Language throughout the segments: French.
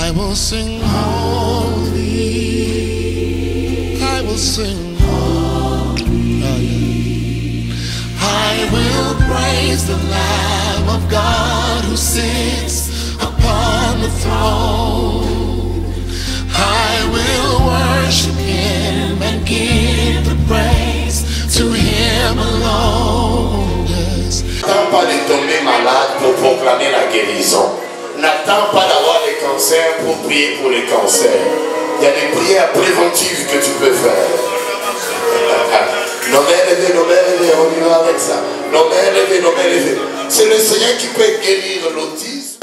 I will sing holy. I will sing holy. I will praise the Lamb of God who sits upon the throne. I will worship him and give the praise to him alone. Yes. N'attends pas de tomber malade pour proclamer la guérison. N'attends pas d'avoir des cancers pour prier pour les cancers. Il y a des prières préventives que tu peux faire. Non mais élevé, on y va avec ça. Non mais élevé. C'est le Seigneur qui peut guérir l'autisme.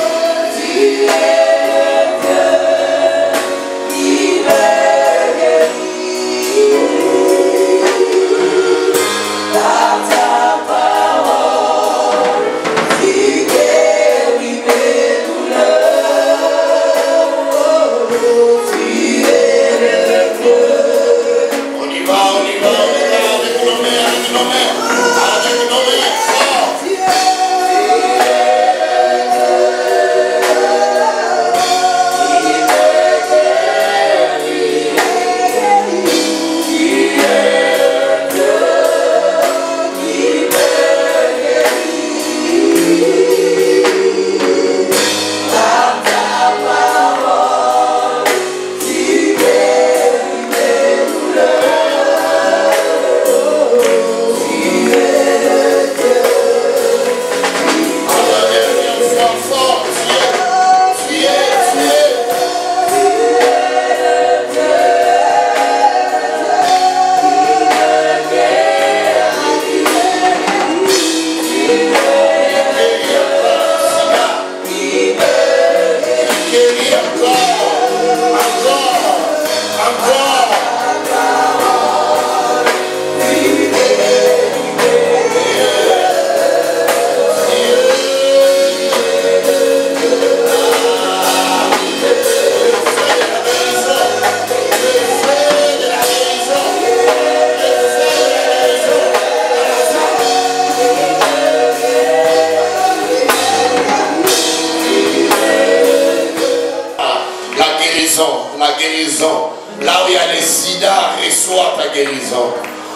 La guérison. Là où il y a les sida, reçois ta guérison.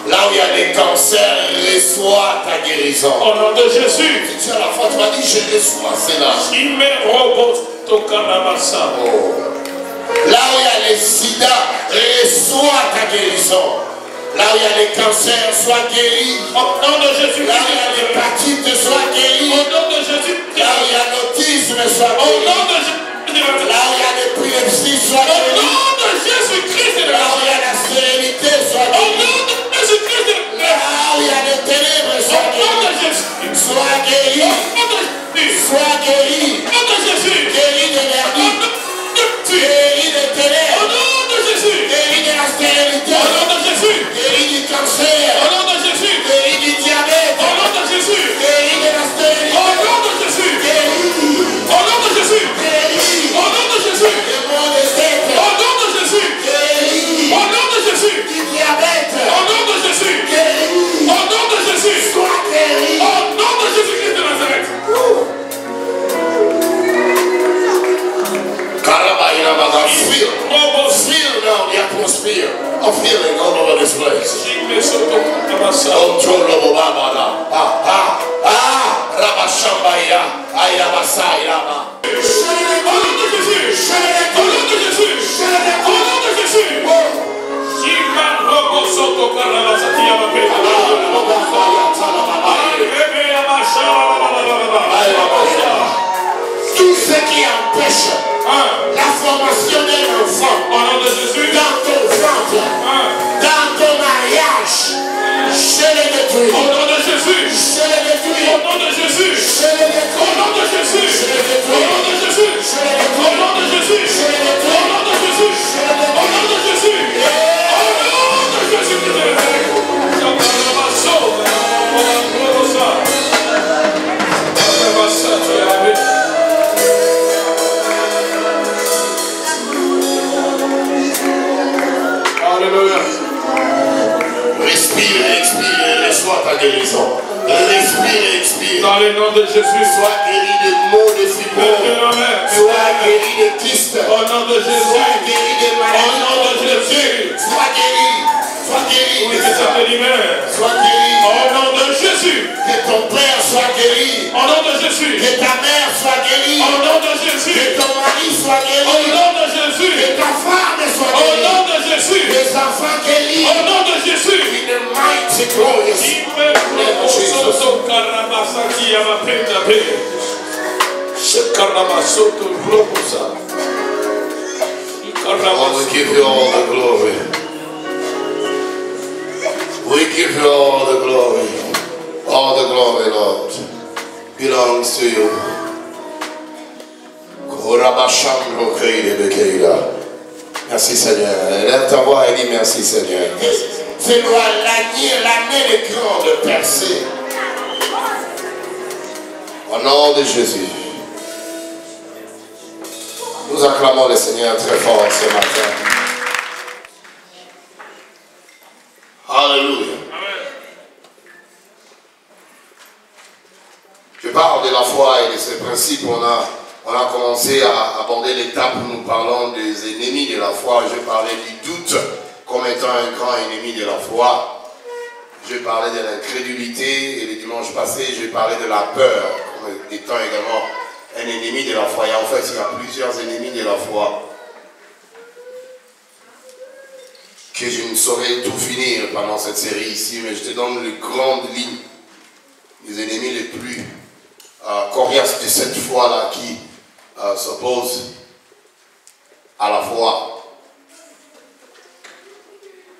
Là où il y a les cancers, reçois ta guérison. Au nom de Jésus. Si tu as la foi, tu vas dire, je reçois cela. Oh. Là où il y a les sida, reçois ta guérison. Là où il y a les cancers, sois guéri. Au nom de Jésus. Là où il y a l'hépatite, sois guéri. Au nom de Jésus. Là où il y a l'autisme, sois Au guéri. nom de Jésus. Là où il y a l'épilepsie, sois Au guéri. nom de Jésus-Christ. Là où il y a la stérilité, sois Au guéri. nom de Jésus-Christ. Là où il y a les ténèbres, Au sois nom de guéri. Jésus. Sois guéri. Au nom de Jésus. Sois guéri. Au nom de Jésus. Guéri de Au l'hernie. nom de Jésus. Guéri de Au ténèbres. nom de Jésus. Guéri de la stérilité. Au nom de Jésus. Guéri du cancer. Au nom de Jésus. Guéri du diabète. Au nom de Jésus. Guéri de la Au stérilité. nom de Jésus. Guéri. Au nom de Jésus. Guéri. Au nom de Jésus. Le mot de tête. Au nom de Jésus. Guéri. Au nom de Jésus. Du diabète. Au nom de Jésus. Guéri. Au nom de Jésus. Sois guéri. Au nom de Jésus-Christ de Nazareth. Feel now the atmosphere of healing all over this place. Control of Obama. Rabashambaya. Ayabasayama. Au nom de Jésus. Au nom de Jésus. Au nom de Jésus. Shiman Robo Soto Karabasati Yamape. Tout ce qui empêche la formation d'un enfant dans ton ventre, dans ton mariage, je le détruis. Au nom de Jésus. Je le détruis. Au nom de Jésus. Je le détruis. Au nom de Jésus. Je le détruis. Au nom de Jésus. Je le Au détruis. nom de Jésus. Je le détruis. Au nom de Jésus. Au nom de Jésus. Au nom de Jésus. Alléluia. Respire, expire, reçois ta guérison. Respire, expire. Dans le nom de Jésus. Sois guéri de maux de fibrome. Sois guéri de kyste. Au nom de Jésus. Sois guéri de maladie. Au nom de Jésus. Sois guéri. Sois guéri. Oui, que ça te libère. Sois guéri. Au nom de Jésus. Que ton père soit guéri. Au nom de Jésus. Que ta mère soit guérie. Au nom de Jésus. Que ton mari soit Au guéri. nom de Jésus. Que ta femme soit Au guérie. nom de Jésus. Les enfants guéris. Au nom de Jésus. In the mighty glorious name of Jesus. Oh, we give you all the glory. We give you all the glory. All the glory, Lord, belongs to you. Merci Seigneur. Lève ta voix et dis merci Seigneur. Fais-moi l'année de grande percée. Au nom de Jésus. Nous acclamons le Seigneur très fort ce matin. Alléluia. Je parle de la foi et de ses principes. On a commencé à aborder l'étape où nous parlons des ennemis de la foi. Je parlais du doute comme étant un grand ennemi de la foi. Je parlais de l'incrédulité et le dimanche passé, je parlais de la peur comme étant également un ennemi de la foi. Et en fait, il y a plusieurs ennemis de la foi que je ne saurais tout finir pendant cette série ici, mais je te donne les grandes lignes des ennemis les plus coriaces de cette foi-là qui s'opposent à la foi.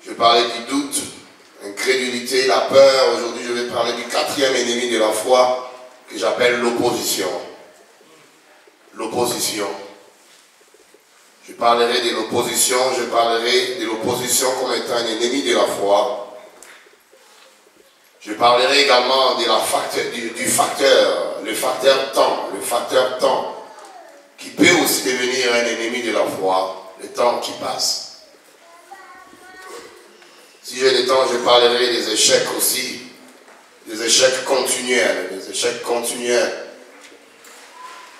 Je parlais du doute, l'incrédulité, la peur. Aujourd'hui, je vais parler du quatrième ennemi de la foi que j'appelle l'opposition. L'opposition. Je parlerai de l'opposition, je parlerai de l'opposition comme étant un ennemi de la foi. Je parlerai également de du facteur, le facteur temps, qui peut aussi devenir un ennemi de la foi, le temps qui passe. Si j'ai le temps, je parlerai des échecs aussi, des échecs continuels,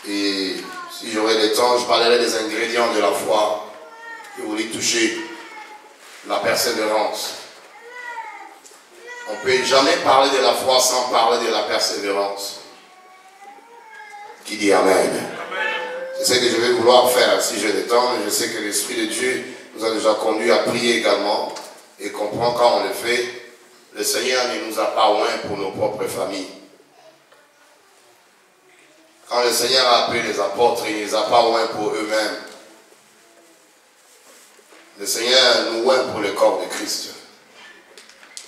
Et si j'aurai le temps, je parlerai des ingrédients de la foi. Je voulais toucher la persévérance. On ne peut jamais parler de la foi sans parler de la persévérance. Qui dit Amen? C'est ce que je vais vouloir faire si j'ai le temps. Je sais que l'Esprit de Dieu nous a déjà conduits à prier également. Et comprend quand on le fait, le Seigneur ne nous a pas loin pour nos propres familles. Quand le Seigneur a appelé les apôtres, il ne les a pas loin pour eux-mêmes. Le Seigneur nous oint pour le corps de Christ.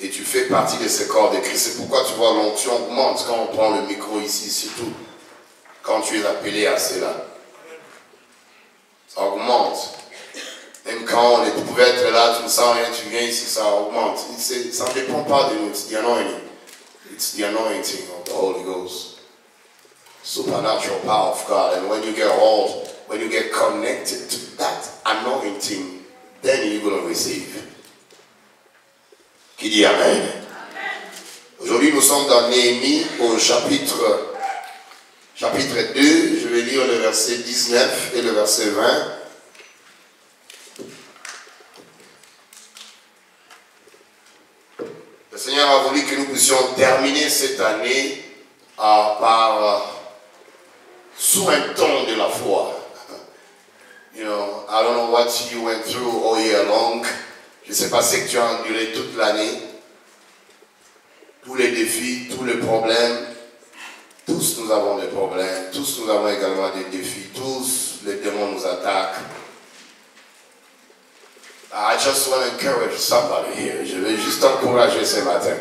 Et tu fais partie de ce corps de Christ. C'est pourquoi tu vois l'onction augmente quand on prend le micro ici, surtout quand tu es appelé à cela. Ça augmente. Même quand on pouvait être là, tu ne sens rien, tu viens ici, ça augmente. Ça ne dépend pas de nous, it's the anointing. It's the anointing of the Holy Ghost. Supernatural power of God. And when you get hold, when you get connected to that anointing, then you're going to receive. Qui dit Amen? Aujourd'hui, nous sommes dans Néhémie au chapitre 2. Je vais lire le verset 19 et le verset 20. Le Seigneur a voulu que nous puissions terminer cette année sous un ton de la foi. You know, I don't know what you went through all year long. Je ne sais pas ce que tu as enduré toute l'année. Tous les défis, tous les problèmes. Tous nous avons des problèmes. Tous nous avons également des défis. Tous les démons nous attaquent. I just want to encourage somebody here. Je vais juste encourager ce matin.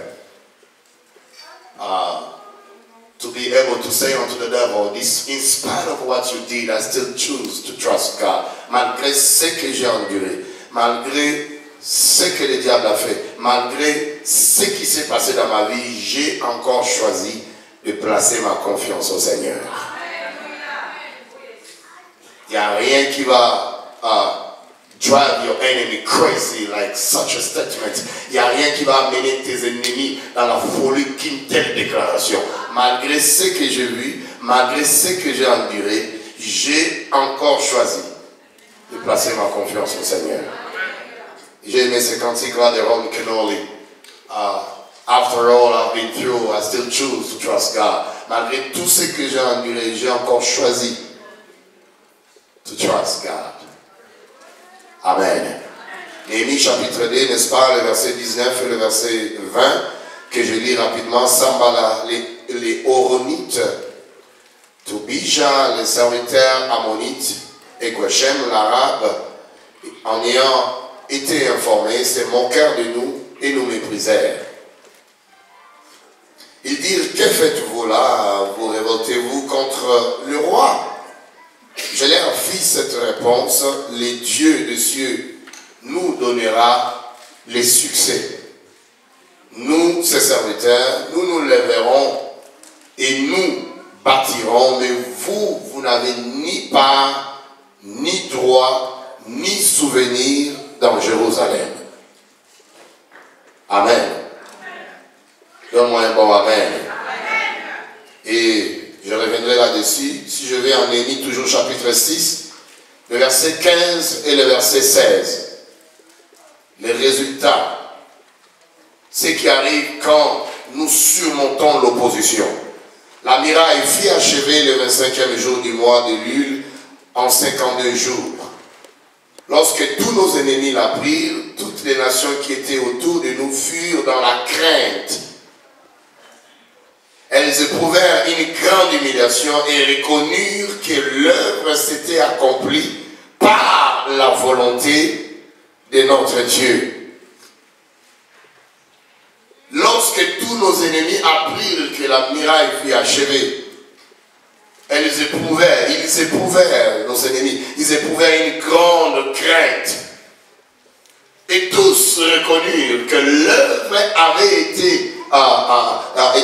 To be able to say unto the devil, this, in spite of what you did, I still choose to trust God. Malgré ce que j'ai enduré, malgré ce que le diable a fait, malgré ce qui s'est passé dans ma vie, j'ai encore choisi de placer ma confiance au Seigneur. Il n'y a rien qui va drive your enemy crazy like such a statement. Il n'y a rien qui va amener tes ennemis dans la folie qu'une telle déclaration. Malgré ce que j'ai vu, malgré ce que j'ai enduré, j'ai encore choisi de placer ma confiance au Seigneur. J'ai aimé ce cantique là de Ron Kenoly. After all I've been through, I still choose to trust God. Malgré tout ce que j'ai enduré, j'ai encore choisi to trust God. Amen. Néhémie chapitre 2, n'est-ce pas, le verset 19 et le verset 20, que je lis rapidement. Sambala, les Horonites, Tobija, les serviteurs ammonites, et Goshem, l'arabe, en ayant été informés, se moquèrent de nous et nous méprisèrent. Ils dirent, que faites-vous là? Vous révoltez-vous contre le roi? Je leur fis cette réponse, les dieux des cieux nous donnera les succès. Nous, ses serviteurs, nous nous lèverons et nous bâtirons, mais vous n'avez ni part, ni droit, ni souvenir dans Jérusalem. Amen. Donne-moi un bon amen. Et je reviendrai là-dessus. Si je vais en Néhémie, toujours chapitre 6, le verset 15 et le verset 16. Les résultats, ce qui arrive quand nous surmontons l'opposition. La muraille fut achevée le 25e jour du mois de Lul en 52 jours. Lorsque tous nos ennemis l'apprirent, toutes les nations qui étaient autour de nous furent dans la crainte. Elles éprouvèrent une grande humiliation et reconnurent que l'œuvre s'était accomplie par la volonté de notre Dieu. Lorsque tous nos ennemis apprirent que la muraille fut achevée, ils éprouvèrent, nos ennemis, ils éprouvèrent une grande crainte. Et tous reconnurent que l'œuvre avait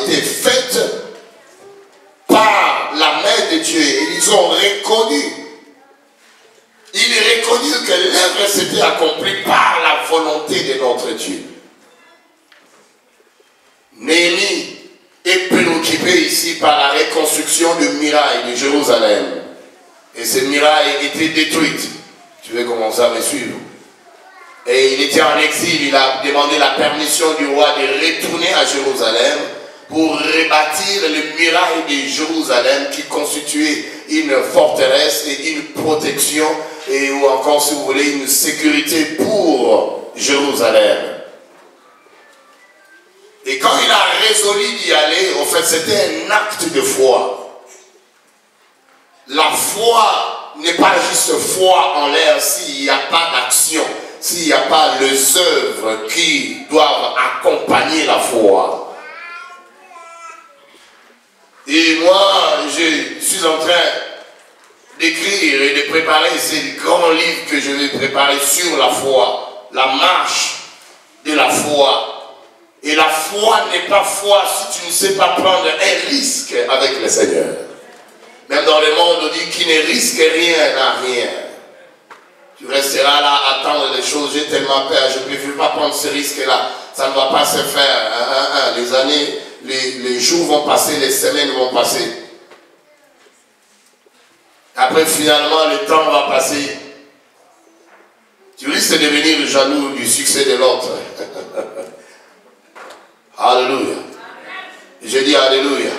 été faite par la main de Dieu. Et ils ont reconnu. Ils reconnurent que l'œuvre s'était accomplie par la volonté de notre Dieu. Néhémie est préoccupé ici par la reconstruction de murailles de Jérusalem. Et ces murailles étaient détruites. Tu veux commencer à me suivre? Et il était en exil, il a demandé la permission du roi de retourner à Jérusalem pour rebâtir les murailles de Jérusalem qui constituaient une forteresse et une protection et ou encore, si vous voulez, une sécurité pour Jérusalem. Et quand il a résolu d'y aller, en fait, c'était un acte de foi. La foi n'est pas juste foi en l'air s'il n'y a pas d'action, s'il n'y a pas les œuvres qui doivent accompagner la foi. Et moi, je suis en train d'écrire et de préparer ces grands livres que je vais préparer sur la foi, la marche de la foi. Et la foi n'est pas foi si tu ne sais pas prendre un risque avec le Seigneur. Même dans le monde, on dit qu'il ne risque rien n'a rien. Tu resteras là à attendre les choses. J'ai tellement peur, je ne peux pas prendre ce risque-là. Ça ne va pas se faire. Les années, les jours vont passer, les semaines vont passer. Après, finalement, le temps va passer. Tu risques de devenir jaloux du succès de l'autre. Alléluia. Je dis Alléluia.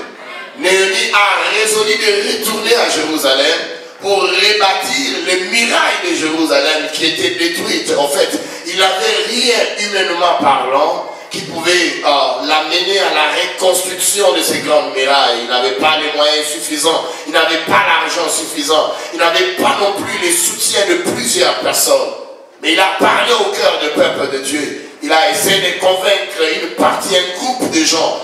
Néhémie a résolu de retourner à Jérusalem pour rebâtir les murailles de Jérusalem qui étaient détruites. En fait, il n'avait rien, humainement parlant, qui pouvait l'amener à la reconstruction de ces grandes murailles. Il n'avait pas les moyens suffisants, il n'avait pas l'argent suffisant, il n'avait pas non plus les soutiens de plusieurs personnes. Mais il a parlé au cœur du peuple de Dieu. Il a essayé de convaincre une partie, un groupe de gens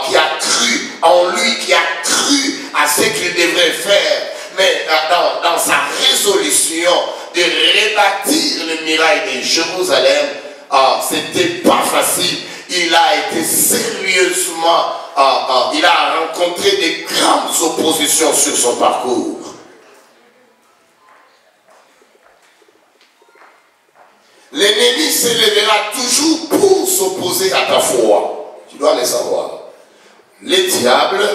qui a cru en lui, qui a cru à ce qu'il devrait faire. Mais dans sa résolution de rebâtir les murailles de Jérusalem, c'était pas facile. Il a été sérieusement, il a rencontré de grandes oppositions sur son parcours. L'ennemi s'élèvera toujours pour s'opposer à ta foi. Tu dois le savoir. Le diable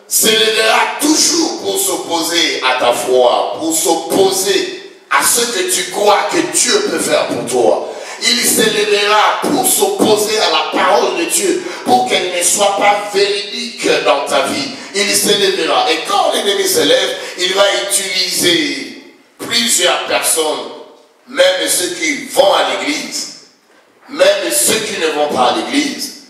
s'élèvera toujours pour s'opposer à ta foi, pour s'opposer à ce que tu crois que Dieu peut faire pour toi. Il s'élèvera pour s'opposer à la parole de Dieu, pour qu'elle ne soit pas véridique dans ta vie. Il s'élèvera. Et quand l'ennemi s'élève, il va utiliser plusieurs personnes, même ceux qui vont à l'église, même ceux qui ne vont pas à l'église,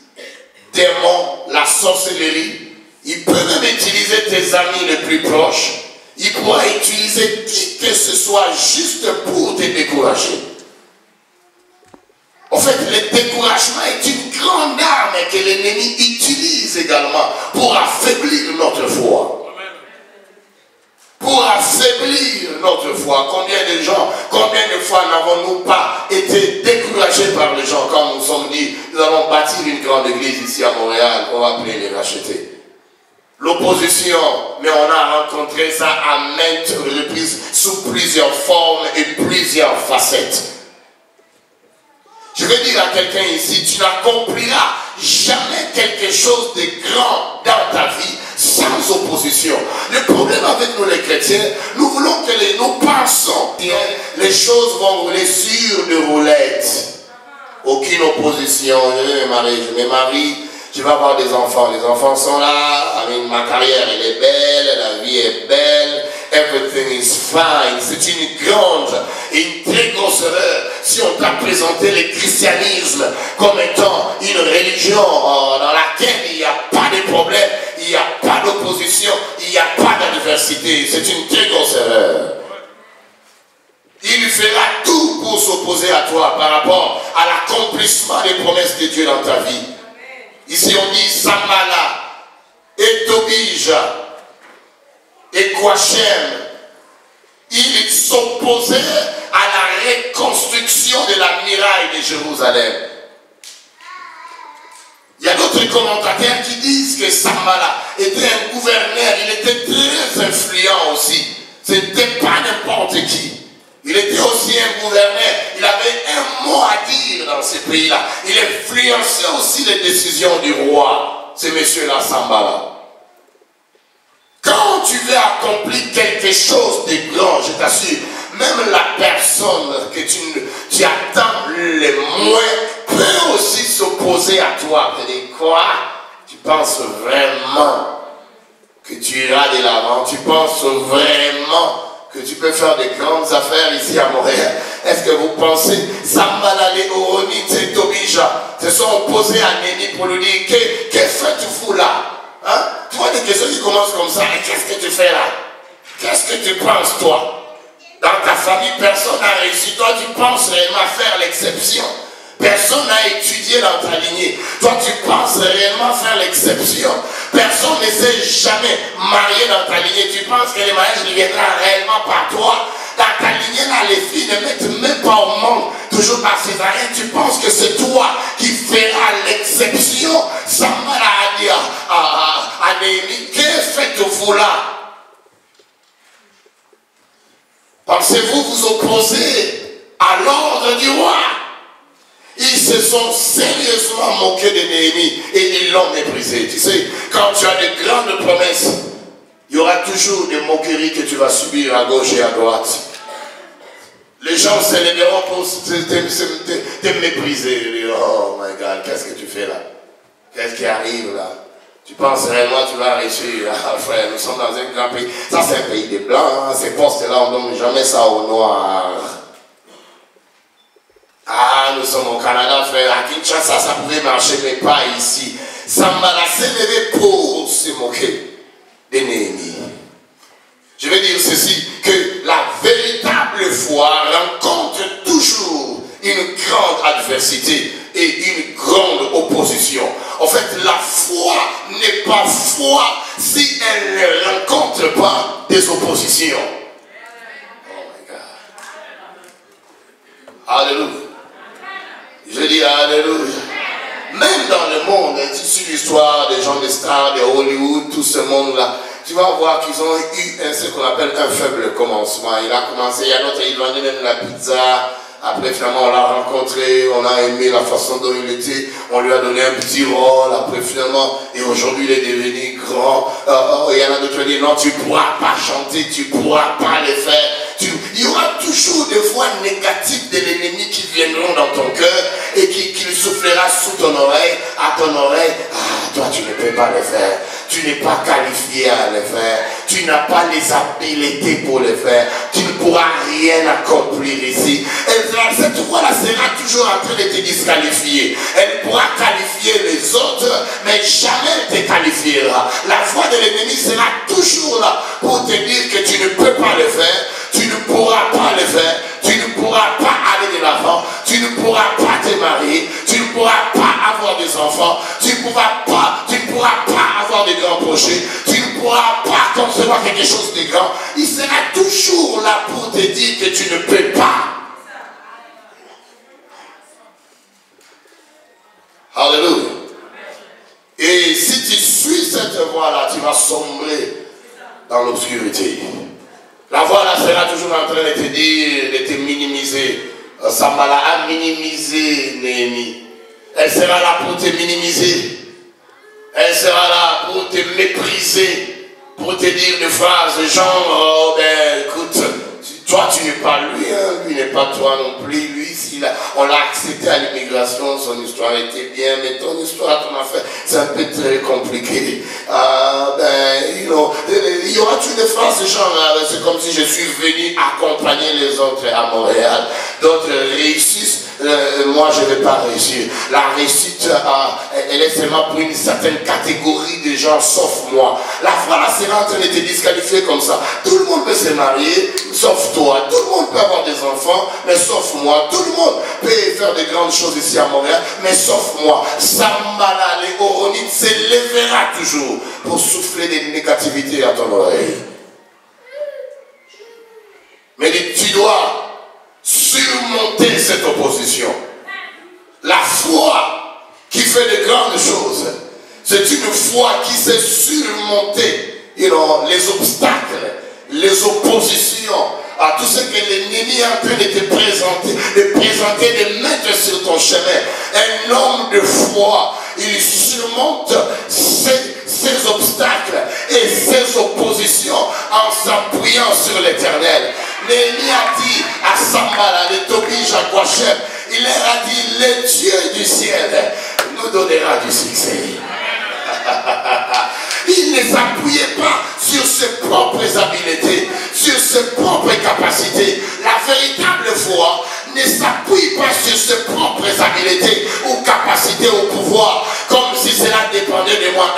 démons, la sorcellerie. Il peut même utiliser tes amis les plus proches. Il pourra utiliser qui que ce soit juste pour te décourager. En fait, le découragement est une grande arme que l'ennemi utilise également pour affaiblir notre foi. Pour affaiblir notre foi. Combien de fois n'avons-nous pas été découragés par les gens quand nous sommes dit, nous allons bâtir une grande église ici à Montréal, on va les racheter. L'opposition, mais on a rencontré ça à maintes reprises, sous plusieurs formes et plusieurs facettes. Je veux dire à quelqu'un ici, tu n'accompliras jamais quelque chose de grand dans ta vie sans opposition. Le problème avec nous les chrétiens, nous voulons que nous pensons que les choses vont rouler sur de roulettes. Aucune opposition. Je me marie, je vais avoir des enfants. Les enfants sont là, ma carrière elle est belle, la vie est belle. Everything is fine. C'est une grande et une très grosse erreur si on t'a présenté le christianisme comme étant une religion dans laquelle il n'y a pas de problème, il n'y a pas d'opposition, il n'y a pas d'adversité. C'est une très grosse erreur. Il fera tout pour s'opposer à toi par rapport à l'accomplissement des promesses de Dieu dans ta vie. Ici on dit Sambala et Tobija et Quachem, ils s'opposaient à la reconstruction de la muraille de Jérusalem. Il y a d'autres commentateurs qui disent que Sambala était un gouverneur, il était très influent aussi. Ce n'était pas n'importe qui. Il était aussi un gouverneur, il avait un mot à dire dans ce pays-là. Il influençait aussi les décisions du roi, ce monsieur-là, Sambala. Quand tu veux accomplir quelque chose de grand, je t'assure, même la personne que tu attends le moins peut aussi s'opposer à toi. Tu dis quoi? Tu penses vraiment que tu iras de l'avant? Tu penses vraiment que tu peux faire de grandes affaires ici à Montréal? Est-ce que vous pensez, Sambala, les Oronite et Tobija se sont opposés à Némi pour lui dire, qu'est-ce que tu fous là? Hein? Tu vois des questions qui commencent comme ça. Et qu'est-ce que tu fais là? Qu'est-ce que tu penses toi? Dans ta famille, personne n'a réussi. Toi, tu penses réellement faire l'exception. Personne n'a étudié dans ta lignée. Toi, tu penses réellement faire l'exception. Personne ne s'est jamais marié dans ta lignée. Tu penses que le mariage ne viendra réellement par toi. Dans ta lignée, là, les filles ne mettent même pas au monde. Toujours par césarienne, tu penses que c'est toi qui feras l'exception. Ça m'a dit à Néhémie, que faites-vous là? Pensez-vous vous opposer à l'ordre du roi? Ils se sont sérieusement moqués de Néhémie et ils l'ont méprisé. Tu sais, quand tu as de grandes promesses, il y aura toujours des moqueries que tu vas subir à gauche et à droite. Les gens se lèveront pour te mépriser. Oh my God, qu'est-ce que tu fais là? Qu'est-ce qui arrive là? Tu penses réellement tu vas réussir? Ah, frère, nous sommes dans un grand pays. Ça, c'est un pays des blancs. Hein. Ces postes-là, on ne donne jamais ça aux noirs. Ah, nous sommes au Canada, frère. À Kinshasa, ça pouvait marcher, mais pas ici. Sambala s'est levé pour se moquer de Néhémie. Je vais dire ceci, que la véritable foi rencontre toujours une grande adversité et une grande opposition. En fait, la foi n'est pas foi si elle ne rencontre pas des oppositions. Oh my God. Alléluia. Je dis Alléluia. Même dans le monde, tu suis l'histoire des gens, des stars, de Hollywood, tout ce monde-là, tu vas voir qu'ils ont eu ce qu'on appelle un faible commencement. Il a commencé, il y a d'autres, ils vendaient même la pizza Après, finalement, on l'a rencontré, on a aimé la façon dont il était, on lui a donné un petit rôle. Après, finalement, et aujourd'hui, il est devenu grand. Il y en a d'autres qui disent, non, tu ne pourras pas chanter, tu ne pourras pas le faire. Il y aura toujours des voix négatives de l'ennemi qui viendront dans ton cœur et qui soufflera sous ton oreille, à ton oreille. Ah, toi, tu ne peux pas le faire. Tu n'es pas qualifié à le faire. Tu n'as pas les habiletés pour le faire. Tu ne pourras rien accomplir ici. Et cette voix-là sera toujours en train de te disqualifier. Elle pourra qualifier les autres, mais jamais elle te qualifiera. La voix de l'ennemi sera toujours là pour te dire que tu ne peux pas le faire. Tu ne pourras pas le faire. Tu ne pourras pas aller de l'avant. Tu ne pourras pas te marier. Tu ne pourras pas avoir des enfants. Tu ne pourras pas avoir de grands projets. Tu ne pourras pas concevoir quelque chose de grand. Il sera toujours là pour te dire que tu ne peux pas. Alléluia. Et si tu suis cette voie-là, tu vas sombrer dans l'obscurité. La voix là sera toujours en train de te dire, de te minimiser. Sambala a minisé Néhémie. Elle sera là pour te minimiser. Elle sera là pour te mépriser. Pour te dire des phrases genre, oh ben écoute, toi tu n'es pas lui, hein, lui n'est pas toi non plus. Lui, on l'a accepté à l'immigration, son histoire était bien, mais ton histoire, ton affaire, c'est un peu très compliqué. Il y aura toutes des phrases genre, c'est comme si je suis venu accompagner les autres à Montréal. D'autres réussissent, moi je ne vais pas réussir. La réussite, elle est seulement pour une certaine catégorie de gens, sauf moi. La foi là sera en train de te disqualifier comme ça. Tout le monde peut se marier, sauf toi. Tout le monde peut avoir des enfants, mais sauf moi. Tout le monde peut faire de grandes choses ici à Montréal, mais sauf moi. Sambala, les Oronites se lèvera toujours pour souffler des négativités à ton oreille. Mais tu dois surmonter cette opposition. La foi qui fait de grandes choses, c'est une foi qui sait surmonter les obstacles, les oppositions, à tout ce que l'ennemi est en train de te présenter, de mettre sur ton chemin. Un homme de foi, il surmonte ces obstacles et ces oppositions en s'appuyant sur l'éternel. Néhémie a dit à Sambala, le Tobige à Gouachem, il leur a dit, le Dieu du ciel nous donnera du succès. Il ne s'appuyait pas sur ses propres habiletés, sur ses propres capacités. La véritable foi ne s'appuie pas sur ses propres habiletés ou capacités ou pouvoirs, comme si cela dépendait de moi.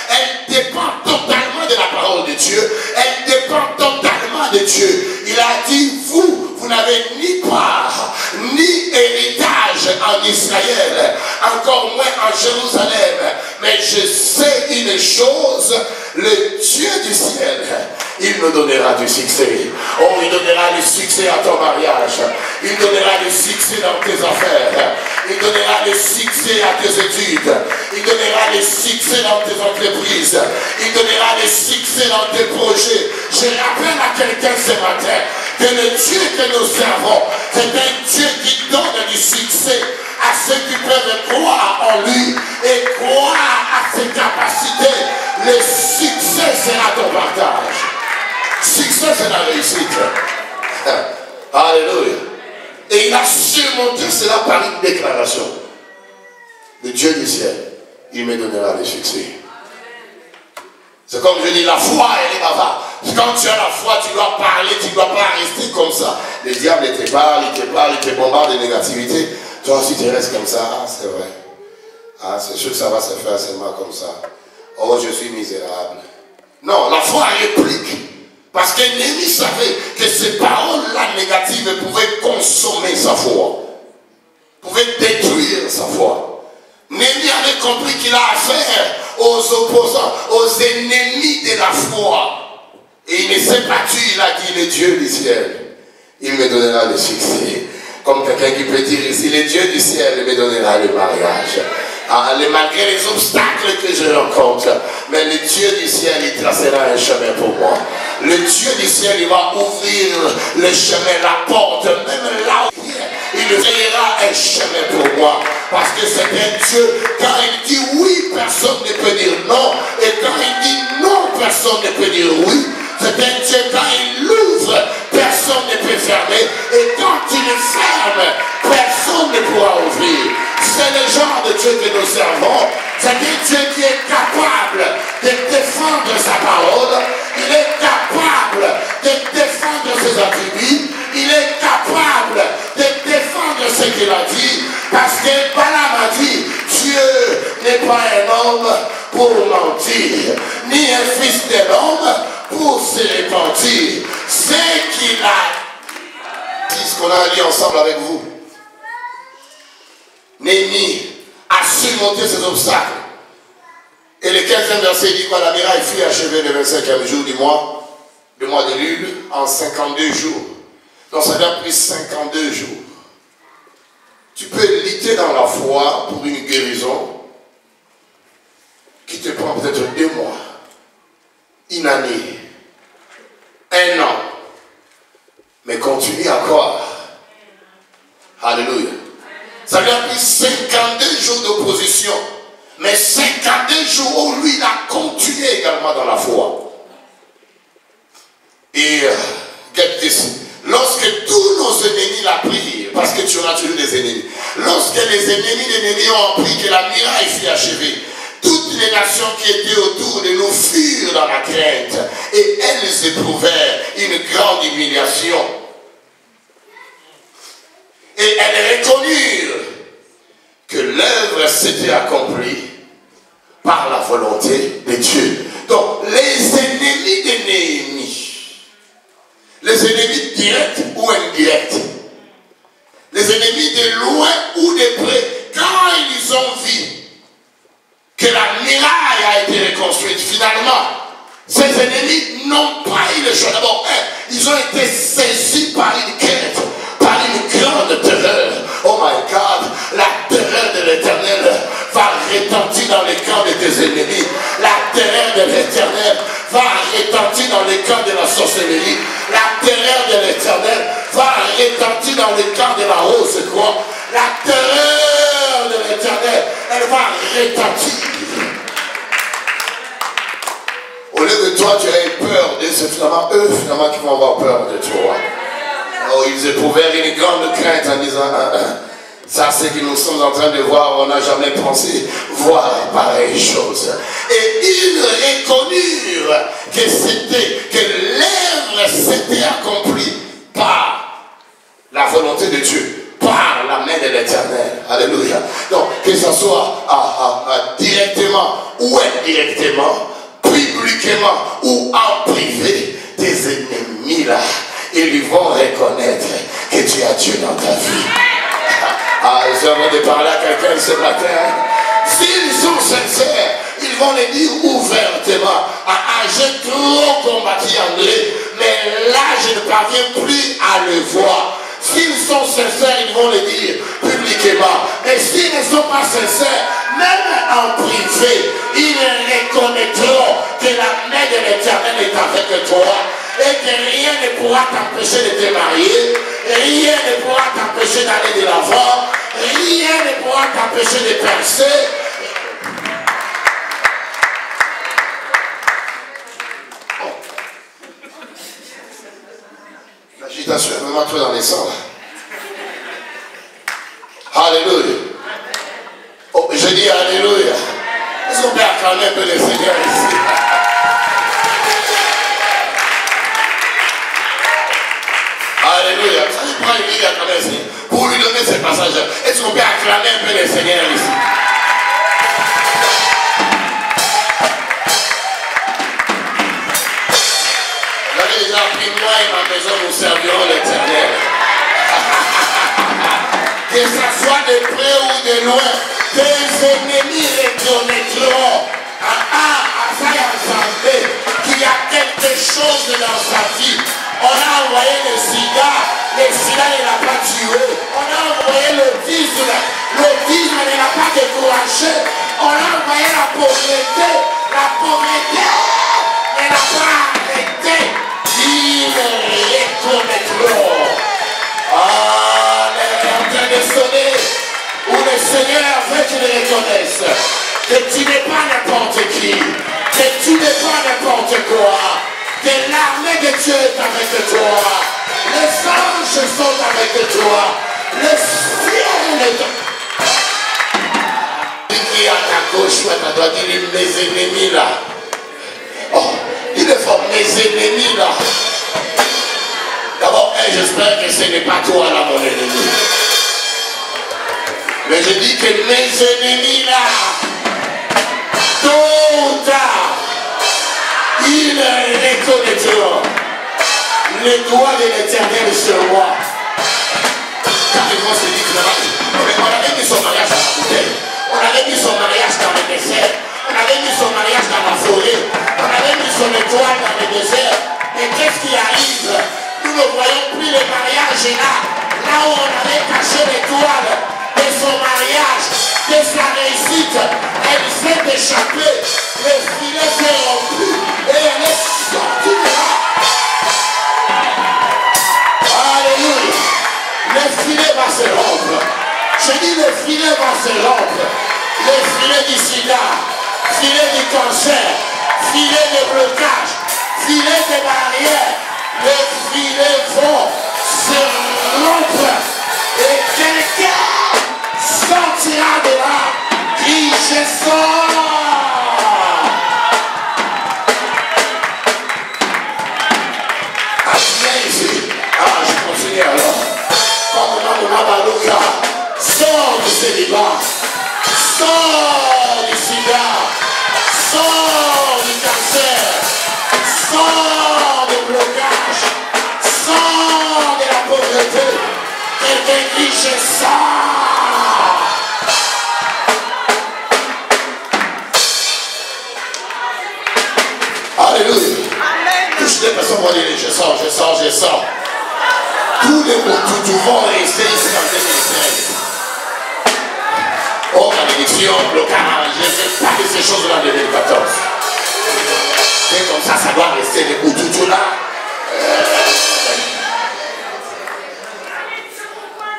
Elle dépend totalement de la parole de Dieu. Elle dépend totalement de Dieu. Il a dit, vous n'avez ni part, ni héritage en Israël, encore moins en Jérusalem. Mais je sais une chose, le Dieu du ciel, il me donnera du succès. Oh, il donnera du succès à ton mariage. Il donnera du succès dans tes affaires. Il donnera du succès à tes études. Il donnera du succès dans tes entreprises. Il donnera du succès dans tes projets. Je rappelle à quelqu'un ce matin que le Dieu que nous servons, c'est un Dieu qui donne du succès à ceux qui peuvent croire en lui et croire à ses capacités. Le succès sera ton partage. Succès, c'est la réussite. Alléluia. Et il a surmonté cela par une déclaration. Le Dieu du ciel, il me donnera le succès. C'est comme je dis, la foi, elle est bavarde. Quand tu as la foi, tu dois parler, tu ne dois pas rester comme ça. Le diable, il te parle, il te bombarde de négativité. Toi aussi, tu restes comme ça. Ah, c'est vrai. Ah, c'est sûr que ça va se faire seulement comme ça. Oh, je suis misérable. Non, la foi réplique. Parce que Néhémie savait que ces paroles-là négatives pouvaient consommer sa foi. Pouvaient détruire sa foi. Néhémie avait compris qu'il a affaire aux opposants, aux ennemis de la foi. Et il ne s'est pas battu, il a dit, le Dieu du ciel, il me donnera le succès. Comme quelqu'un qui peut dire ici, le Dieu du ciel, il me donnera le mariage. Malgré les obstacles que je rencontre, mais le Dieu du ciel, il tracera un chemin pour moi. Le Dieu du ciel, il va ouvrir le chemin, la porte, même là où il est. il veillera et jamais pour moi. Parce que c'est un Dieu, quand il dit oui, personne ne peut dire non. Et quand il dit non, personne ne peut dire oui. C'est un Dieu, quand il l'ouvre, personne ne peut fermer. Et quand il le ferme, personne ne pourra ouvrir. C'est le genre de Dieu que nous servons. C'est un Dieu qui est capable de défendre sa parole. Il est capable de défendre ses attributs. Il est capable de défendre ce qu'il a dit. Parce que Balaam a dit, Dieu n'est pas un homme pour mentir, ni un fils de l'homme pour se repentir. Ce qu'il a dit, ce qu'on a lu ensemble avec vous. Néhémie a surmonté ses obstacles. Et le 15e verset dit quoi? La muraille fut achevée le 25e jour du mois de Lul, en 52 jours. Donc ça a pris 52 jours. Tu peux lutter dans la foi pour une guérison qui te prend peut-être 2 mois, une année, 1 an. Mais continue encore. Alléluia. Ça lui a pris 52 jours d'opposition. Mais 52 jours où lui, il a continué également dans la foi. Et, get this. Lorsque tous nos ennemis l'ont pris, parce que tu auras toujours des ennemis, lorsque les ennemis d'ennemis ont appris que la muraille fut achevée, toutes les nations qui étaient autour de nous furent dans la crainte, et elles éprouvèrent une grande humiliation. Et elles reconnurent que l'œuvre s'était accomplie par la volonté de Dieu. Donc, les ennemis de Néhémie, les ennemis directs ou indirects, les ennemis de loin ou de près, quand ils ont vu que la muraille a été reconstruite, finalement, ces ennemis n'ont pas eu le choix. D'abord, ils ont été saisis par une quête, par une grande terreur. Oh my God, la terreur de l'Éternel va retentir dans les camps de tes ennemis. La terreur de l'Éternel va retentir dans les camps de la sorcellerie. La terreur de l'Éternel va retentir dans les camps de la rose quoi. La terreur de l'Éternel, elle va retentir. Au lieu de toi, tu as peur de c'est finalement eux finalement qui vont avoir peur de toi. Oh, ils éprouvèrent une grande crainte en disant ça c'est que nous sommes en train de voir, on n'a jamais pensé voir pareille chose. Et ils reconnurent que l'œuvre s'était accomplie par la volonté de Dieu, par la main de l'Éternel. Alléluia. Donc que ce soit directement ou indirectement, publiquement ou en privé, tes ennemis là, ils vont reconnaître que tu as Dieu dans ta vie. J'aimerais de parler à quelqu'un ce matin. S'ils sont sincères, ils vont le dire ouvertement. J'ai trop combattu André, mais là je ne parviens plus à le voir. S'ils sont sincères, ils vont le dire publiquement. Mais s'ils ne sont pas sincères, même en privé, ils reconnaîtront que la main de l'Éternel est avec toi et que rien ne pourra t'empêcher de te marier, rien ne pourra t'empêcher d'aller de l'avant, rien ne pourra t'empêcher de percer. L'agitation est vraiment trop dans les sangs. Alléluia. Oh, je dis Alléluia. Est-ce qu'on peut acclamer un peu le Seigneur ici? Alléluia. Ça, je prends une ligne à acclamer ici pour lui donner ce passage. Est-ce qu'on peut acclamer un peu le Seigneur ici? J'avais déjà appris, moi et ma maison, nous servirons l'Éternel. Que ce soit de près ou de loin, tes ennemis reconnaîtront à ça ensemble qu'il y a quelque chose dans sa vie. On a envoyé le sida ne l'a pas tué. On a envoyé le disme ne l'a pas découragé. On a envoyé la pauvreté ne l'a pas arrêté. Ils reconnaîtront. Alléluia. fais pas n'importe quoi. L'armée de Dieu est avec toi. Les anges sont avec toi. Le ciel est qui est à ta gauche ou à ta droite, il est mes ennemis là. Oh, il est fort, mes ennemis là. D'abord, j'espère que ce n'est pas toi là, mon ennemi. Mais je dis que mes ennemis là, tôt ou tard, ils reconnaîtront les doigts de l'Éternel sur moi. Car ils vont se dire que on avait mis son mariage dans la bouteille, on avait mis son mariage dans le désert, on avait mis son mariage dans la forêt, on avait mis son étoile dans le désert. Et qu'est-ce qui arrive? Nous ne voyons plus le mariage là, là où on avait caché l'étoile de son mariage, de sa réussite. Elle s'est échappée, le filet s'est rompu et elle est sortie de là. Alléluia. Le filet va se rompre. Je dis le filet va se rompre. Le filet du sida, filet du cancer, filet de blocage, filet de barrières. Les filets vont se rompre. Et quelqu'un sortira de là. Qui je sors. Ah, viens ici. Ah, je continue alors. Sors du célibat, sors du sida, sors du cancer, sors du blocage, sors de la pauvreté. Quelqu'un dit je sors. Alléluia. Touche les personnes vont dire je sors, je sors, je sors. Tous les mots tout vont rester ici en 2016. Oh, malédiction, blocage, je ne sais pas de ces choses-là en 2014. C'est comme ça doit rester les mots tout là.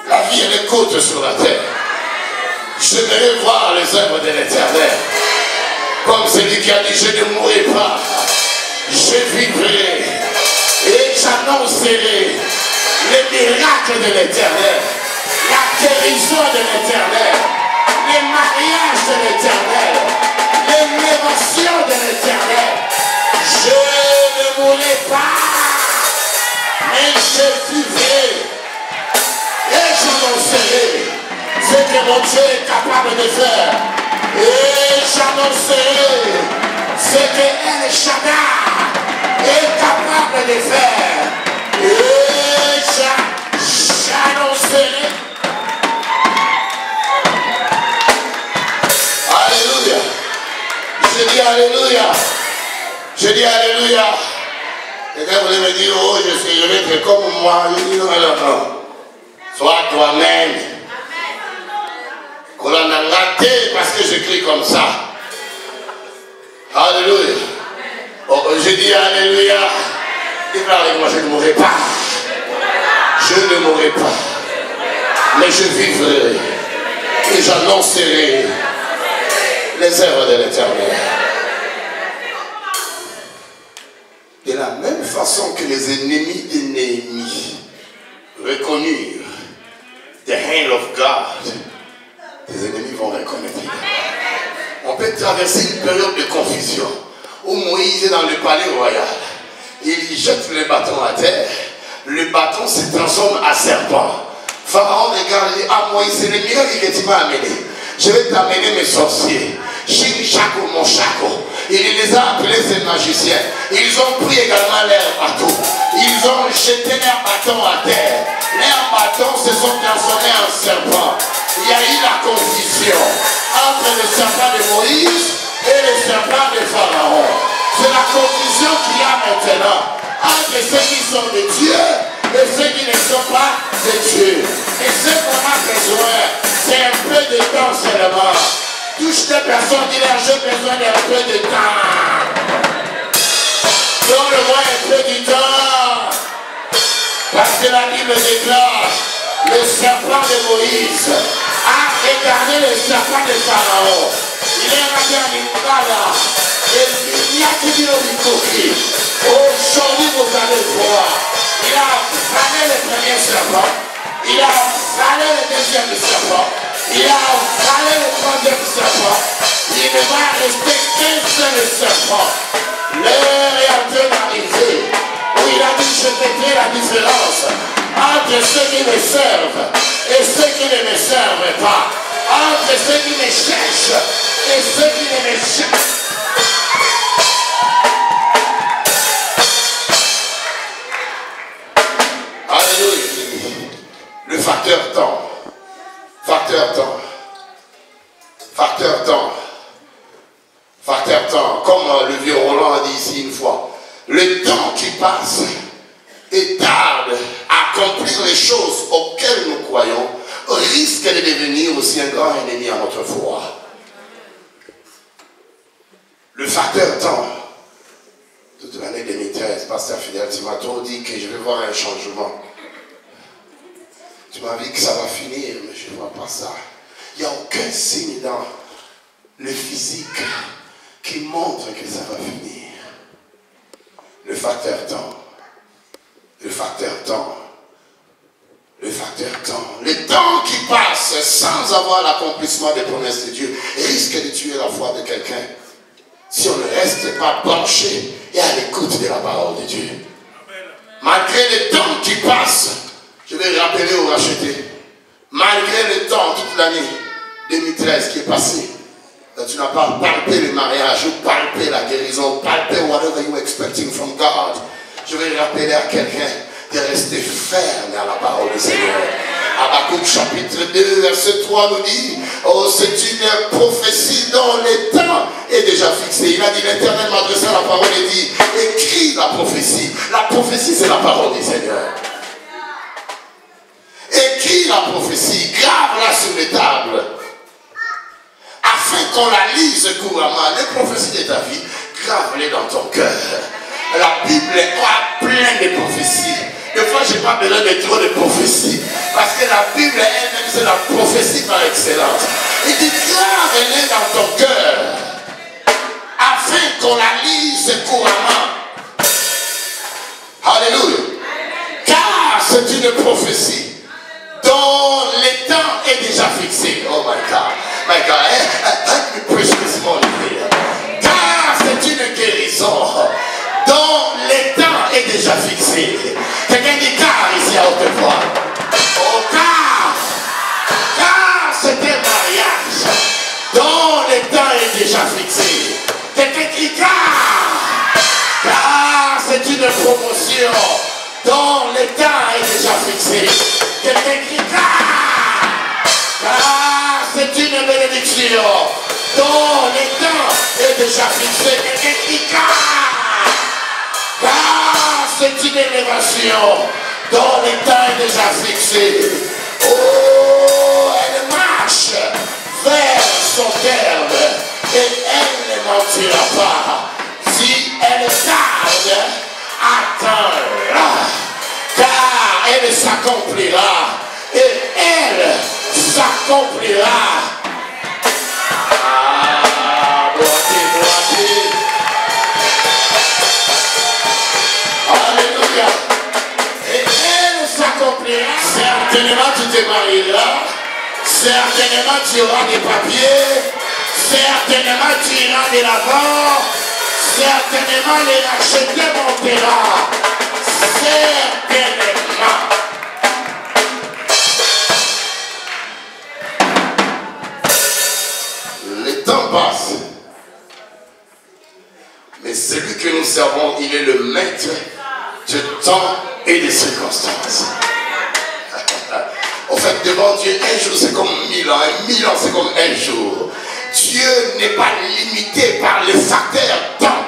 La vie, elle est courte sur la terre. J'aimerais voir les œuvres de l'Éternel. Comme celui qui a dit, je ne mourrai pas, je vivrai et j'annoncerai les miracles de l'Éternel, la guérison de l'Éternel, les mariages de l'Éternel, l'élévation de l'Éternel. Je ne mourrai pas, mais je vivrai et j'annoncerai ce que mon Dieu est capable de faire. Et j'annoncerai ce que El Shaddai est capable de faire. Et j'annoncerai. Alléluia. Je dis Alléluia. Je dis Alléluia. Quelqu'un voulait me dire, oh, je vais être comme moi. Je dis non, non, non. Sois toi-même. Qu'on en a raté parce que j'écris comme ça. Alléluia. Oh, je dis Alléluia. Déclare avec moi, je ne mourrai pas. Je ne mourrai pas. Mais je vivrai. Et j'annoncerai les œuvres de l'Éternel. De la même façon que les ennemis de Néhémie reconnurent the hand of God, les ennemis vont reconnaître. On peut traverser une période de confusion où Moïse est dans le palais royal. Il jette le bâton à terre. Le bâton se transforme en serpent. Pharaon regarde et dit, ah Moïse, c'est le miracle que tu m'as amené. Je vais t'amener mes sorciers. Shin Shako, mon Shako. Il les a appelés ces magiciens. Ils ont pris également leur bateau. Ils ont jeté leur bâton à terre. Leurs bâtons se sont transformés en serpents. Il y a eu la confusion entre le serpent de Moïse et le serpent de Pharaon. C'est la confusion qu'il y a maintenant entre ceux qui sont de Dieu et ceux qui ne sont pas de Dieu. Et ce qu'on a besoin, c'est un peu de temps seulement. Touche des personnes, dis-leur, j'ai besoin d'un peu de temps. Donne-moi un peu du temps. Parce que la Bible déclare, le serpent de Moïse a regardé le serpent de Pharaon. Il est regardé en Imkala. Il y a qui dit l'hypocrite. Aujourd'hui, vous allez voir. Il a avalé le premier serpent. Il a avalé le deuxième serpent. Il a avalé le troisième serpent. Il ne va rester qu'un seul serpent. L'heure est en train d'arriver. Où il a dit, je mettrai la différence entre ceux qui me servent et ceux qui ne me servent pas. Entre ceux qui me cherchent et ceux qui ne me cherchent. Alléluia. Le facteur temps. Facteur temps. Facteur temps. Facteur temps. Comme le vieux Roland a dit ici une fois. Le temps qui passe et tarde à accomplir les choses auxquelles nous croyons risque de devenir aussi un grand ennemi à notre foi. Le facteur temps. Toute l'année 2013, Pasteur Fidèle, tu m'as trop dit que je vais voir un changement. Tu m'as dit que ça va finir, mais je ne vois pas ça. Il n'y a aucun signe dans le physique qui montre que ça va finir. Le facteur temps. Le facteur temps. Le facteur temps. Le temps qui passe sans avoir l'accomplissement des promesses de Dieu risque de tuer la foi de quelqu'un si on ne reste pas penché et à l'écoute de la parole de Dieu. Malgré le temps qui passe, je vais rappeler au racheté, malgré le temps, toute l'année 2013 qui est passée, tu n'as pas palpé le mariage, ou palpé la guérison, ou palpé whatever you are expecting from God. Je vais rappeler à quelqu'un de rester ferme à la parole du Seigneur. Habakkuk chapitre 2, verset 3 nous dit, oh, c'est une prophétie dont le temps est déjà fixé. Il a dit, l'Éternel m'adressait à la parole et dit, écris la prophétie. La prophétie, c'est la parole du Seigneur. Écris la prophétie, grave-la sur les tables, afin qu'on la lise couramment. Les prophéties de ta vie, grave-les dans ton cœur. La Bible est pleine de prophéties. Des fois, je n'ai pas besoin de trop de prophéties. Parce que la Bible elle-même, c'est la prophétie par excellence. Il dit, grave-les dans ton cœur, afin qu'on la lise couramment. Alléluia. Car c'est une prophétie dont le temps est déjà fixé. Oh my God. My God. Let me preach this morning here. Car c'est une guérison dont le temps est déjà fixé. Quelqu'un dit car ici à haute voix. Oh car c'est un mariage dont le temps est déjà fixé. Quelqu'un dit car c'est une promotion dont le temps est déjà fixé. Quelqu'un crie car c'est une bénédiction dont le temps est déjà fixé. Quelqu'un crie car c'est une élévation dont le temps est déjà fixé. Oh, elle marche vers son terme et elle ne mentira pas. Si elle tarde, attends-la, car elle s'accomplira et elle s'accomplira. Ah, boitez. Alléluia. Et elle s'accomplira. Certainement tu te marieras. Certainement tu auras des papiers. Certainement tu iras de l'avant. Certainement les rachetés montera. Certainement. Le temps passe. Mais celui que nous servons, il est le maître du temps et des circonstances. En fait, devant Dieu, un jour c'est comme 1000 ans, et 1000 ans c'est comme un jour. Dieu n'est pas limité par le facteur temps.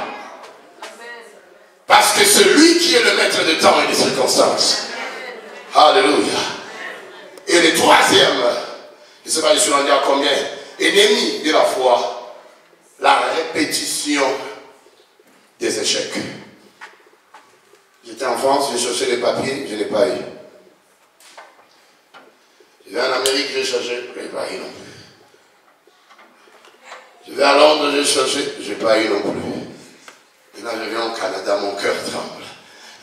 Parce que celui qui est le maître du temps et des circonstances. Alléluia. Et le troisième, je ne sais pas, je suis rendu à combien, ennemi de la foi, la répétition des échecs. J'étais en France, j'ai cherché les papiers, je n'ai pas eu. Je vais en Amérique, j'ai cherché, je n'ai pas eu non plus. Je vais à Londres, j'ai cherché, je n'ai pas eu non plus. Et là, je viens au Canada, mon cœur tremble.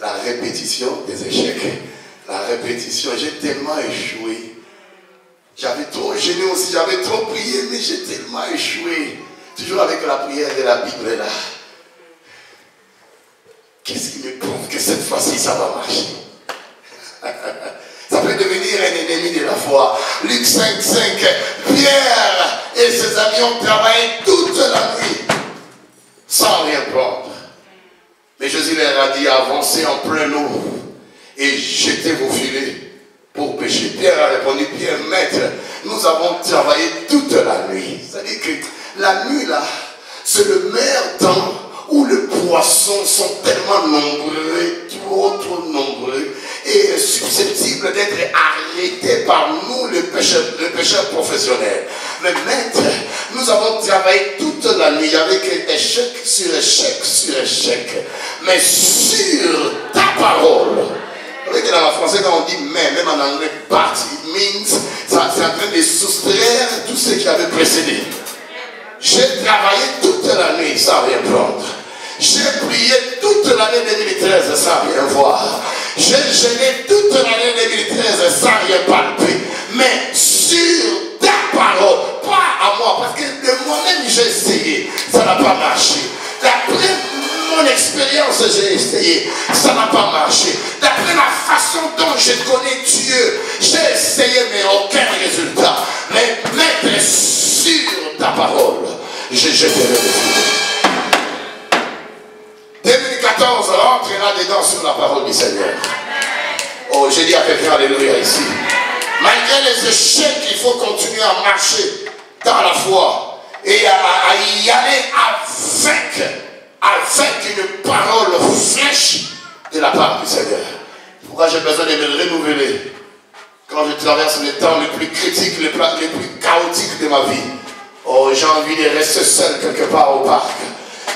La répétition des échecs. La répétition, j'ai tellement échoué. J'avais trop gêné aussi, j'avais trop prié, mais j'ai tellement échoué. Toujours avec la prière de la Bible là. Qu'est-ce qui me prouve que cette fois-ci ça va marcher? Ça peut devenir un ennemi de la foi. Luc 5:5, Pierre et ses amis ont travaillé toute la nuit sans rien prendre. Mais Jésus leur a dit, avancez en plein eau et jetez vos filets pour pêcher. Pierre a répondu, Pierre, maître, nous avons travaillé toute la nuit. C'est-à-dire que la nuit là, c'est le meilleur temps où les poissons sont tellement nombreux, trop nombreux, et susceptibles d'être arrêtés par nous, les pêcheurs professionnels. Mais maître, nous avons travaillé toute la nuit avec échec sur échec sur échec, mais sur ta parole. Vous voyez que dans le français, quand on dit mais, même en anglais, but, it means, c'est en train de soustraire tout ce qui avait précédé. J'ai travaillé toute la nuit sans rien prendre. J'ai prié toute l'année 2013 sans rien voir. J'ai gêné toute l'année 2013 sans rien palper. Mais sur ta parole, pas à moi, parce que de moi-même j'ai essayé, ça n'a pas marché. D'après mon expérience, j'ai essayé, ça n'a pas marché. D'après la façon dont je connais Dieu, j'ai essayé, mais aucun résultat. Mais mettre sur ta parole, j'ai jeté le défi. 2014, rentre là-dedans sur la parole du Seigneur. Oh, j'ai dit à quelqu'un, alléluia, ici. Malgré les échecs, il faut continuer à marcher dans la foi et à y aller avec une parole fraîche de la part du Seigneur. Pourquoi j'ai besoin de me renouveler quand je traverse les temps les plus critiques, les plus chaotiques de ma vie? Oh, j'ai envie de rester seul quelque part au parc.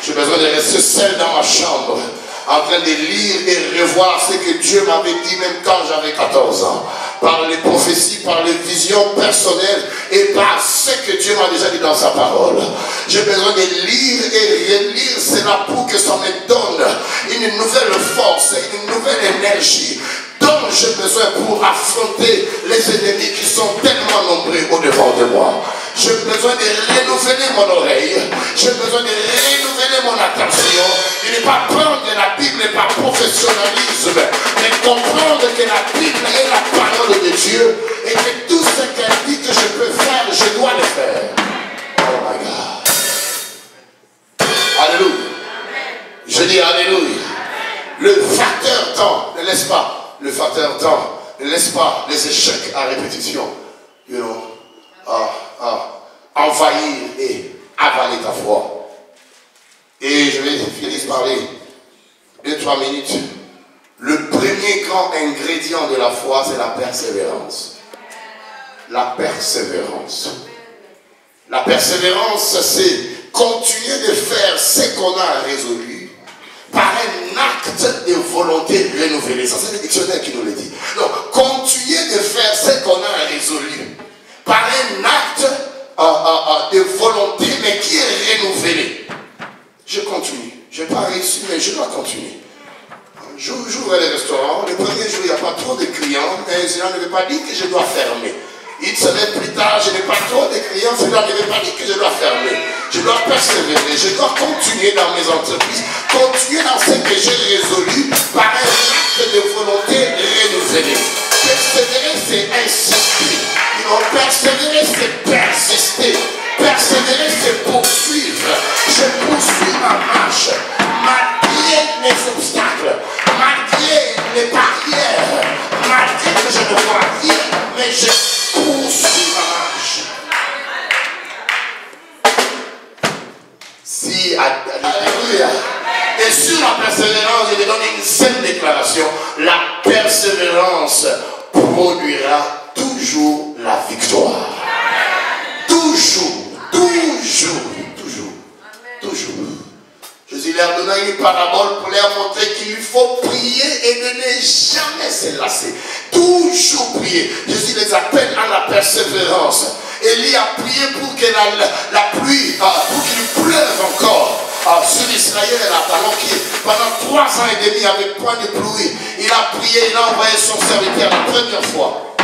J'ai besoin de rester seul dans ma chambre, en train de lire et revoir ce que Dieu m'avait dit même quand j'avais 14 ans. Par les prophéties, par les visions personnelles et par ce que Dieu m'a déjà dit dans sa parole. J'ai besoin de lire et relire cela pour que ça me donne une nouvelle force, une nouvelle énergie dont j'ai besoin pour affronter les ennemis qui sont tellement nombreux au-devant de moi. J'ai besoin de renouveler mon oreille. J'ai besoin de renouveler mon attention. De ne pas prendre la Bible par professionnalisme, mais comprendre que la Bible est la parole de Dieu et que tout ce qu'elle dit que je peux faire, je dois le faire. Oh my God. Alléluia. Je dis alléluia. Le facteur temps, ne laisse pas. Le facteur temps, ne laisse pas les échecs à répétition. You know. Envahir et avaler ta foi. Et je vais finir par parler 2-3 minutes. Le premier grand ingrédient de la foi, c'est la persévérance. La persévérance. La persévérance, c'est continuer de faire ce qu'on a résolu par un acte de volonté renouvelée. Ça, c'est le dictionnaire qui nous le dit. Donc, continuer de faire ce qu'on a résolu par un acte de volonté, mais qui est renouvelé. Je continue. Je n'ai pas réussi, mais je dois continuer. J'ouvre les restaurants. Le premier jour, il n'y a pas trop de clients, mais cela ne veut pas dire que je dois fermer. Une semaine plus tard, je n'ai pas trop de clients, cela ne veut pas dire que je dois fermer. Je dois persévérer, je dois continuer dans mes entreprises, continuer dans ce que j'ai résolu par un acte de volonté renouvelé. Persévérer, c'est insister. Persévérer, c'est persister. Persévérer, c'est poursuivre. Je poursuis ma marche, malgré les obstacles, malgré les barrières, malgré que je ne vois rien, mais je poursuis ma marche. Si, alléluia. Et sur la persévérance, je vais donner une seule déclaration. La persévérance produira toujours la victoire. Toujours, toujours, toujours, toujours. Jésus leur donna une parabole pour leur montrer qu'il faut prier et de ne jamais se lasser. Toujours prier. Jésus les appelle à la persévérance. Élie a prié pour que la pluie, pour qu'il pleuve encore sur Israël, pendant 3 ans et demi, avec point de pluie. Il a prié, il a envoyé son serviteur la première fois.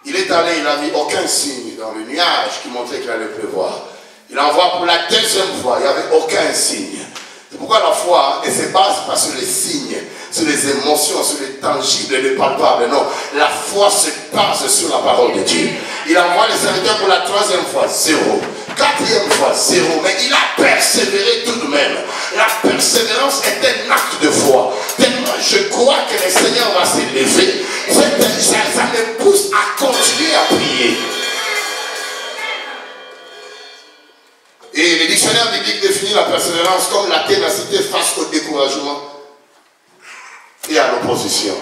Il est allé, il n'a vu aucun signe dans le nuage qui montrait qu'il allait pleuvoir. Il envoie pour la deuxième fois, il n'y avait aucun signe. C'est pourquoi la foi ne se base pas sur les signes, sur les émotions, sur les tangibles et les palpables. Non, la foi se base sur la parole de Dieu. Il envoie les serviteurs pour la 3e fois, 0. 4e fois, 0. Mais il a persévéré tout de même. La persévérance est un acte de foi. Tellement je crois que le Seigneur va s'élever. Ça me pousse à continuer à prier. Et le dictionnaire biblique définit la persévérance comme la ténacité face au découragement et à l'opposition.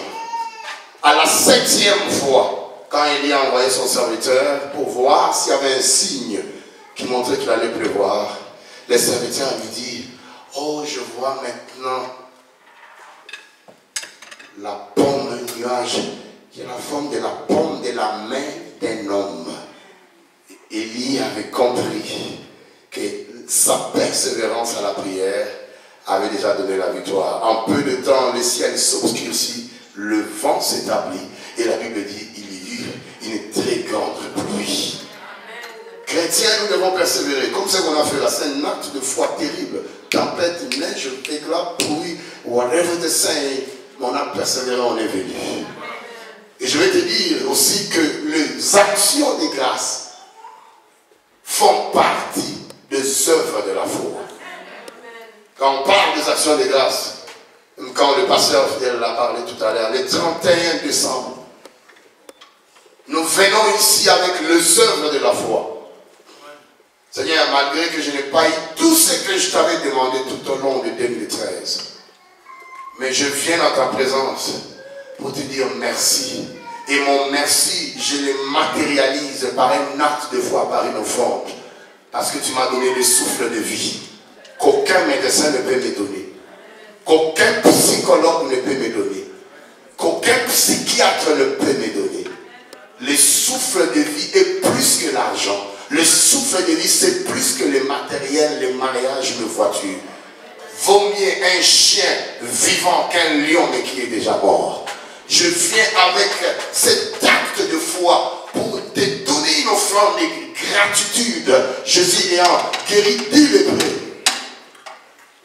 À la 7e fois, quand il a envoyé son serviteur pour voir s'il y avait un signe qui montrait qu'il allait pleuvoir, le serviteur lui dit: oh, je vois maintenant la paume d'un nuage qui a la forme de la paume de la main d'un homme. Élie avait compris que sa persévérance à la prière avait déjà donné la victoire. En peu de temps, le ciel s'obscurcit, le vent s'établit, et la Bible dit il y eut une très grande pluie. Chrétiens, nous devons persévérer. Comme ce qu'on a fait là, c'est un acte de foi terrible. Tempête, neige, éclat, pluie, whatever the same, mais on a persévéré, on est venu. Et je vais te dire aussi que les actions de grâce font partie des œuvres de la foi. Quand on parle des actions de grâce, quand le pasteur Fidèle l'a parlé tout à l'heure, le 31 décembre, nous venons ici avec les œuvres de la foi. Seigneur, malgré que je n'ai pas eu tout ce que je t'avais demandé tout au long de 2013, mais je viens dans ta présence pour te dire merci. Et mon merci, je le matérialise par un acte de foi, par une offrande. Parce que tu m'as donné le souffle de vie qu'aucun médecin ne peut me donner, qu'aucun psychologue ne peut me donner, qu'aucun psychiatre ne peut me donner. Le souffle de vie est plus que l'argent. Le souffle de vie, c'est plus que le matériel, le mariage, les voitures. Vaut mieux un chien vivant qu'un lion mais qui est déjà mort. Je viens avec cet acte de foi pour te donner une offrande de gratitude. Jésus ayant guéri 10 lépreux.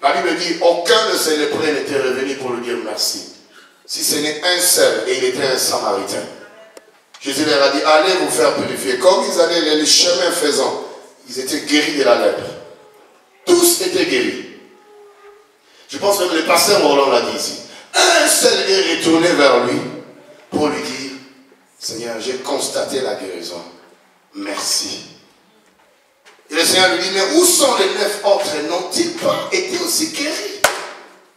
La Bible dit, aucun de ces lépreux n'était revenu pour lui dire merci. Si ce n'est un seul, et il était un Samaritain. Jésus leur a dit, allez vous faire purifier. Comme ils allaient le chemin faisant, ils étaient guéris de la lèpre. Tous étaient guéris. Je pense que le pasteur Roland l'a dit ici. Un seul est retourné vers lui pour lui dire, Seigneur, j'ai constaté la guérison. Merci. Et le Seigneur lui dit, mais où sont les 9 autres? N'ont-ils pas été aussi guéris?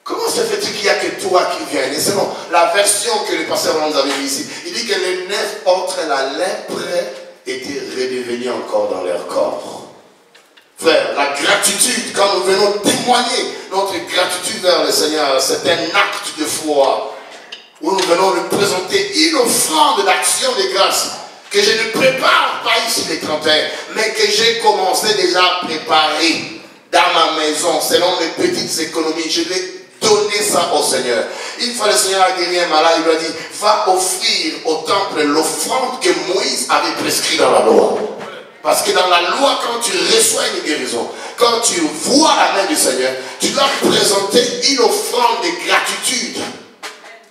Comment se fait-il qu'il n'y a que toi qui viens? Et selon la version que le pasteur nous avait mis ici, il dit que les 9 autres, la lèpre était redevenue encore dans leur corps. Frère, la gratitude, quand nous venons témoigner notre gratitude vers le Seigneur, c'est un acte de foi où nous venons lui présenter une offrande d'action de grâce que je ne prépare pas ici les 31, mais que j'ai commencé déjà à préparer dans ma maison, selon mes petites économies. Je vais donner ça au Seigneur. Une fois le Seigneur a guéri un malade, il lui a dit, va offrir au temple l'offrande que Moïse avait prescrite dans la loi. Parce que dans la loi, quand tu reçois une guérison, quand tu vois la main du Seigneur, tu dois présenter une offrande de gratitude.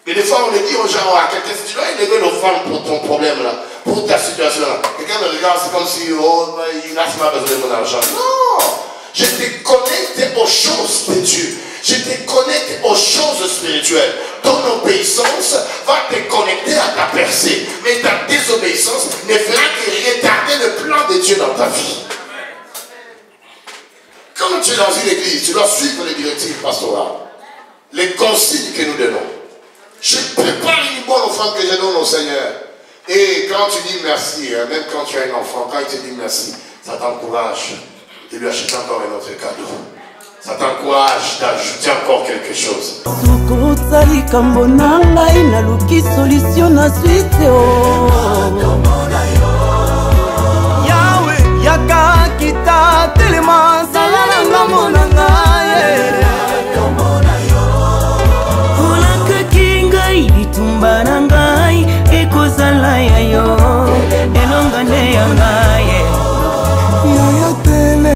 Et des fois, on le dit aux gens, à quelqu'un, si tu dois élever l'offrande pour ton problème là, pour ta situation là, quelqu'un me regarde, c'est comme si, oh, il n'a pas besoin de mon argent. Non! Je te connecte aux choses de Dieu. Je te connecte aux choses spirituelles. Ton obéissance va te connecter à ta percée. Mais ta désobéissance ne fera que retarder le plan de Dieu dans ta vie. Quand tu es dans une église, tu dois suivre les directives pastorales, les consignes que nous donnons. Je prépare une bonne offrande que je donne au Seigneur. Et quand tu dis merci, même quand tu as un enfant, quand il te dit merci, ça t'encourage de lui acheter encore un autre cadeau. Ça t'encourage d'ajouter encore quelque chose. ngaye Yaya tele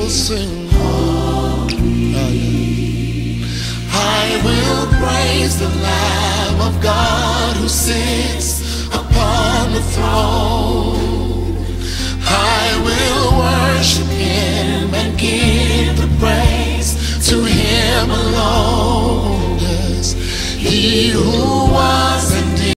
will sing. I will praise the Lamb of God who sits upon the throne. I will worship am alone. Yes, he who was